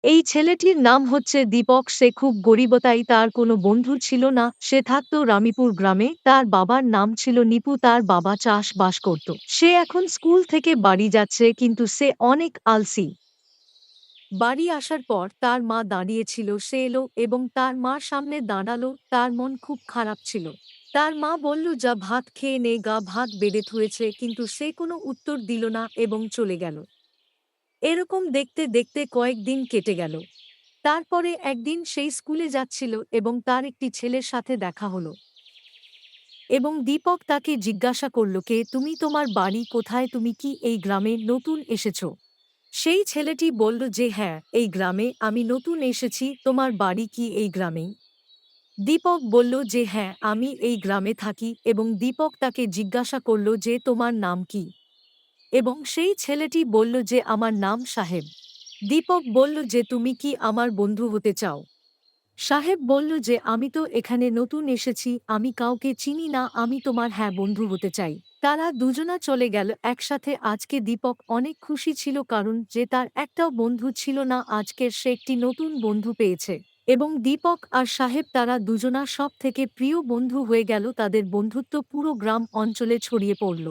এই ছেলেটির নাম হচ্ছে দীপক। সে খুব গরীবতাই, তার কোনো বন্ধু ছিল না। সে থাকতো রামীপুর গ্রামে। তার বাবার নাম ছিল নিপু। তার বাবা চাষবাস করত। সে এখন স্কুল থেকে বাড়ি যাচ্ছে, কিন্তু সে অনেক আলসি। বাড়ি আসার পর তার মা দাঁড়িয়েছিল। সে এলো এবং তার মার সামনে দাঁড়ালো। তার মন খুব খারাপ ছিল। তার মা বলল, যা ভাত খেয়ে নে গা, ভাত বেড়ে থুয়েছে। কিন্তু সে কোনো উত্তর দিল না এবং চলে গেল। এরকম দেখতে দেখতে কয়েকদিন কেটে গেল। তারপরে একদিন সেই স্কুলে যাচ্ছিল এবং তার একটি ছেলের সাথে দেখা হলো এবং দীপক তাকে জিজ্ঞাসা করল, কে তুমি, তোমার বাড়ি কোথায়, তুমি কি এই গ্রামে নতুন এসেছ? সেই ছেলেটি বলল যে হ্যাঁ, এই গ্রামে আমি নতুন এসেছি। তোমার বাড়ি কি এই গ্রামেই? দীপক বলল যে হ্যাঁ, আমি এই গ্রামে থাকি। এবং দীপক তাকে জিজ্ঞাসা করল যে তোমার নাম কি? এবং সেই ছেলেটি বলল যে আমার নাম সাহেব। দীপক বলল যে তুমি কি আমার বন্ধু হতে চাও? সাহেব বলল যে আমি তো এখানে নতুন এসেছি, আমি কাউকে চিনি না, আমি তোমার হ্যাঁ বন্ধু হতে চাই। তারা দুজনা চলে গেল একসাথে। আজকে দীপক অনেক খুশি ছিল, কারণ যে তার একটাও বন্ধু ছিল না, আজকের সে একটি নতুন বন্ধু পেয়েছে। এবং দীপক আর সাহেব তারা দুজনা সব থেকে প্রিয় বন্ধু হয়ে গেল। তাদের বন্ধুত্ব পুরো গ্রাম অঞ্চলে ছড়িয়ে পড়ল।